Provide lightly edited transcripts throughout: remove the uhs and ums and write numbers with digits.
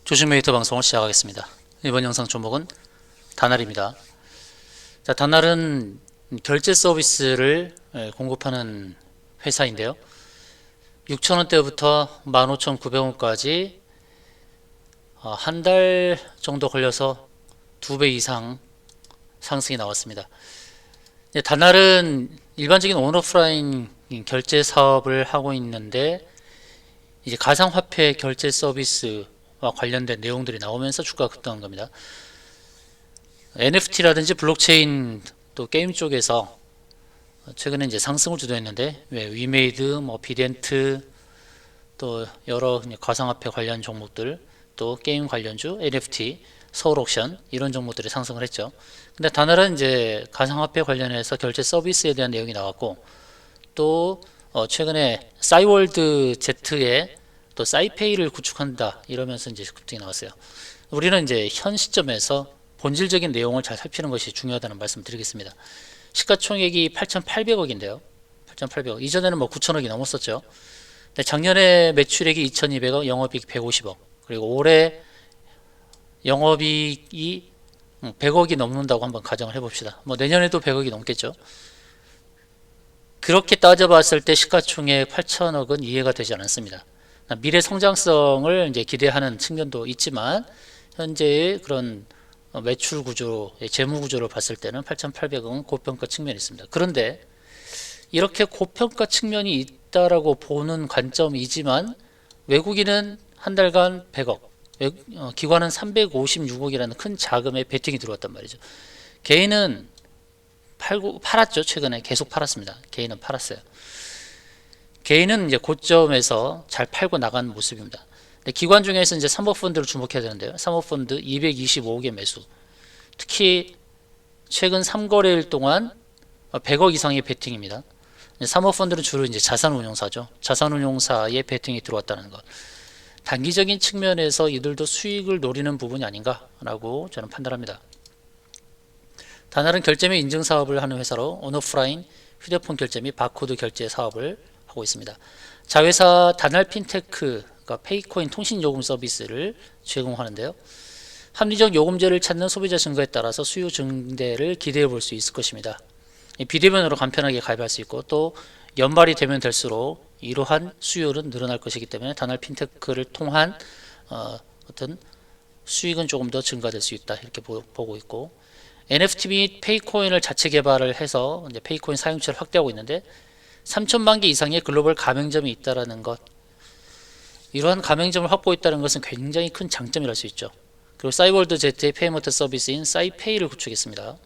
조심메이터 방송을 시작하겠습니다. 이번 영상 종목은 다날입니다. 자, 다날은 결제 서비스를 공급하는 회사인데요. 6,000원대부터 15,900원까지 한 달 정도 걸려서 2배 이상 상승이 나왔습니다. 다날은 일반적인 온오프라인 결제 사업을 하고 있는데 이제 가상화폐 결제 서비스와 관련된 내용들이 나오면서 주가가 급등한 겁니다. NFT라든지 블록체인 또 게임 쪽에서 최근에 이제 상승을 주도했는데 위메이드, 비덴트 또 여러 가상화폐 관련 종목들 또 게임 관련주, NFT, 서울옥션 이런 종목들이 상승을 했죠. 근데 다날은 이제 가상화폐 관련해서 결제 서비스에 대한 내용이 나왔고 또 최근에 싸이월드 Z에 또 싸이페이를 구축한다 이러면서 이제 급등이 나왔어요. 우리는 이제 현 시점에서 본질적인 내용을 잘 살피는 것이 중요하다는 말씀 드리겠습니다. 시가총액이 8,800억인데요. 8,800억. 이전에는 9,000억이 넘었었죠. 근데 작년에 매출액이 2,200억, 영업이익 150억. 그리고 올해 영업이익이 100억이 넘는다고 한번 가정을 해봅시다. 내년에도 100억이 넘겠죠. 그렇게 따져봤을 때 시가총액 8천억은 이해가 되지 않습니다. 미래 성장성을 이제 기대하는 측면도 있지만 현재의 그런 매출 구조, 재무 구조를 봤을 때는 8,800억은 고평가 측면이 있습니다. 그런데 이렇게 고평가 측면이 있다라고 보는 관점이지만 외국인은 한 달간 100억, 기관은 356억이라는 큰 자금의 베팅이 들어왔단 말이죠. 개인은 팔았죠. 최근에 계속 팔았습니다. 개인은 팔았어요. 개인은 이제 고점에서 잘 팔고 나간 모습입니다. 기관 중에서 이제 사모펀드를 주목해야 되는데요. 사모펀드 225억의 매수. 특히 최근 3거래일 동안 100억 이상의 베팅입니다. 사모펀드는 주로 이제 자산운용사죠. 자산운용사의 베팅이 들어왔다는 것. 단기적인 측면에서 이들도 수익을 노리는 부분이 아닌가라고 저는 판단합니다. 다날은 결제 및 인증 사업을 하는 회사로 온오프라인 휴대폰 결제 및 바코드 결제 사업을 하고 있습니다. 자회사 다날 핀테크가 페이코인 통신 요금 서비스를 제공하는데요. 합리적 요금제를 찾는 소비자 증가에 따라서 수요 증대를 기대해 볼 수 있을 것입니다. 비대면으로 간편하게 가입할 수 있고 또 연말이 되면 될수록 이러한 수요는 늘어날 것이기 때문에 다날 핀테크를 통한 어떤 수익은 조금 더 증가될 수 있다 이렇게 보고 있고 NFT 및 페이코인을 자체 개발을 해서 이제 페이코인 사용처를 확대하고 있는데 3천만 개 이상의 글로벌 가맹점이 있다라는 것, 이러한 가맹점을 확보했다는 것은 굉장히 큰 장점이랄 수 있죠. 그리고 싸이월드 Z의 페이먼트 서비스인 싸이페이를 구축했습니다.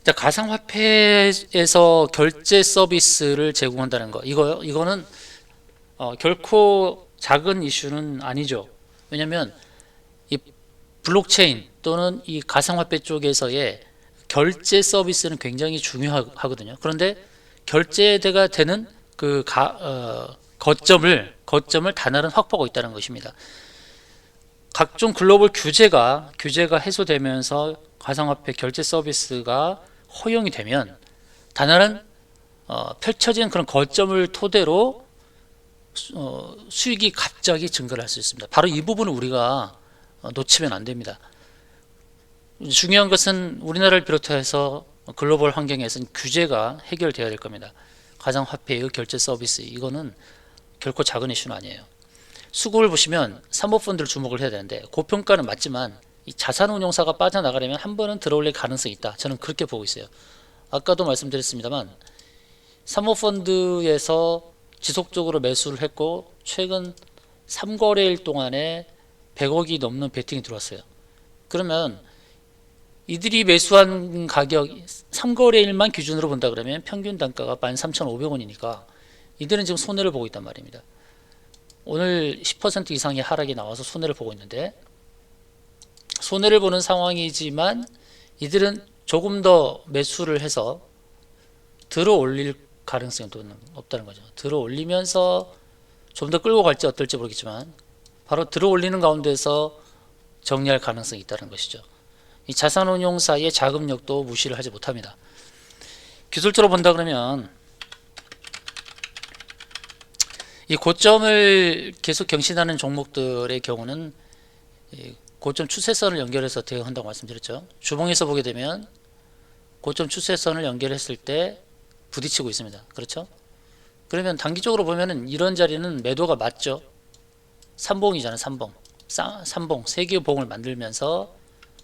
자, 가상화폐에서 결제 서비스를 제공한다는 거, 이거는 결코 작은 이슈는 아니죠. 왜냐하면 이 블록체인 또는 이 가상화폐 쪽에서의 결제 서비스는 굉장히 중요하거든요. 그런데 결제가 되는 그 거점을 다날은 확보하고 있다는 것입니다. 각종 글로벌 규제가 해소되면서 가상화폐 결제 서비스가 허용이 되면 다날은 펼쳐진 그런 거점을 토대로 수익이 갑자기 증가를 할 수 있습니다. 바로 이 부분을 우리가 놓치면 안 됩니다. 중요한 것은 우리나라를 비롯해서 글로벌 환경에서는 규제가 해결되어야 될 겁니다. 가상화폐의 결제 서비스, 이거는 결코 작은 이슈는 아니에요. 수급을 보시면 사모펀드를 주목을 해야 되는데 고평가는 맞지만 이 자산운용사가 빠져나가려면 한 번은 들어올릴 가능성이 있다. 저는 그렇게 보고 있어요. 아까도 말씀드렸습니다만 사모펀드에서 지속적으로 매수를 했고 최근 3거래일 동안에 100억이 넘는 베팅이 들어왔어요. 그러면 이들이 매수한 가격 3거래일만 기준으로 본다 그러면 평균 단가가 13,500원이니까 이들은 지금 손해를 보고 있단 말입니다. 오늘 10% 이상의 하락이 나와서 손해를 보고 있는데 손해를 보는 상황이지만 이들은 조금 더 매수를 해서 들어 올릴 가능성이 없다는 거죠. 들어 올리면서 좀 더 끌고 갈지 어떨지 모르겠지만 바로 들어 올리는 가운데서 정리할 가능성이 있다는 것이죠. 이 자산운용사의 자금력도 무시를 하지 못합니다. 기술적으로 본다 그러면 이 고점을 계속 경신하는 종목들의 경우는 이 고점 추세선을 연결해서 대응한다고 말씀드렸죠. 주봉에서 보게 되면 고점 추세선을 연결했을 때 부딪히고 있습니다. 그렇죠? 그러면 단기적으로 보면은 이런 자리는 매도가 맞죠. 삼봉이잖아요. 삼봉 세 개의 봉을 만들면서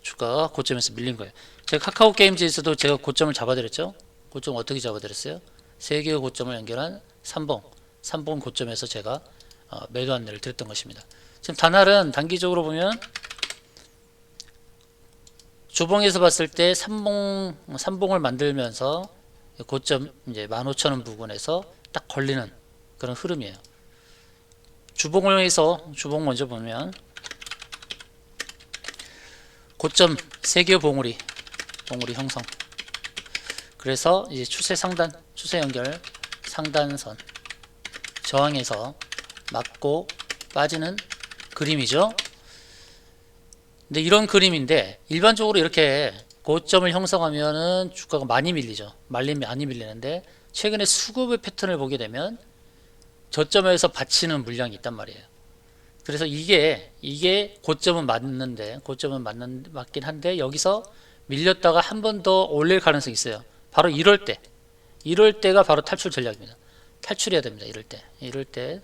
주가가 고점에서 밀린 거예요. 제가 카카오 게임즈에서도 제가 고점을 잡아드렸죠. 고점 어떻게 잡아드렸어요? 세 개의 고점을 연결한 삼봉 고점에서 제가 매도 안내를 드렸던 것입니다. 지금 다날은 단기적으로 보면 주봉에서 봤을 때 삼봉을 만들면서 고점 이제 15,000원 부근에서 딱 걸리는 그런 흐름이에요. 주봉을 해서 주봉 먼저 보면 고점 3개의 봉우리 형성. 그래서 이제 추세 연결 상단선 저항에서 맞고 빠지는 그림이죠. 근데 이런 그림인데 일반적으로 이렇게 고점을 형성하면은 주가가 많이 밀리죠. 많이 밀리는데 최근에 수급의 패턴을 보게 되면 저점에서 받치는 물량이 있단 말이에요. 그래서 이게 고점은 맞긴 한데 여기서 밀렸다가 한 번 더 올릴 가능성이 있어요. 바로 이럴 때가 바로 탈출 전략입니다. 탈출해야 됩니다. 이럴 때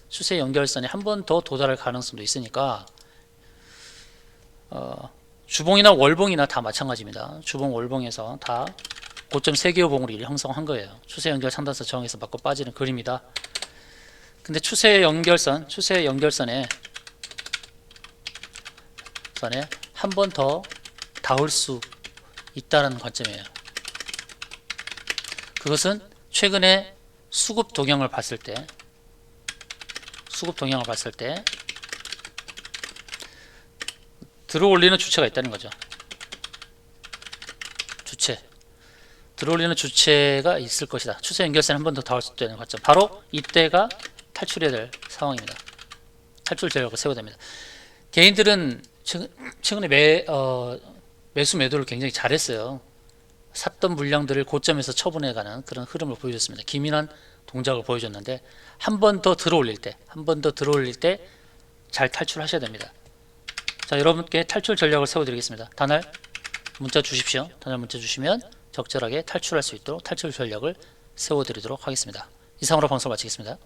추세 연결선에 한 번 더 도달할 가능성도 있으니까 주봉이나 월봉이나 다 마찬가지입니다. 주봉 월봉에서 다 고점 3개의 봉우리를 형성한 거예요. 추세 연결 상단선 저항에서 맞고 빠지는 그림이다. 근데 추세 연결선에 한 번 더 닿을 수 있다는 관점이에요. 그것은 최근에 수급 동향을 봤을 때 들어올리는 주체가 있다는 거죠. 들어올리는 주체가 있을 것이다. 추세 연결선에 한 번 더 닿을 수 있다는 관점. 바로 이때가 탈출해야 될 상황입니다. 탈출 전략을 세워야 됩니다. 개인들은 최근에 매수 매도를 굉장히 잘했어요. 샀던 물량들을 고점에서 처분해가는 그런 흐름을 보여줬습니다. 기민한 동작을 보여줬는데 한 번 더 들어올릴 때 잘 탈출하셔야 됩니다. 자, 여러분께 탈출 전략을 세워드리겠습니다. 다날 문자 주십시오. 다날 문자 주시면 적절하게 탈출할 수 있도록 탈출 전략을 세워드리도록 하겠습니다. 이상으로 방송 마치겠습니다.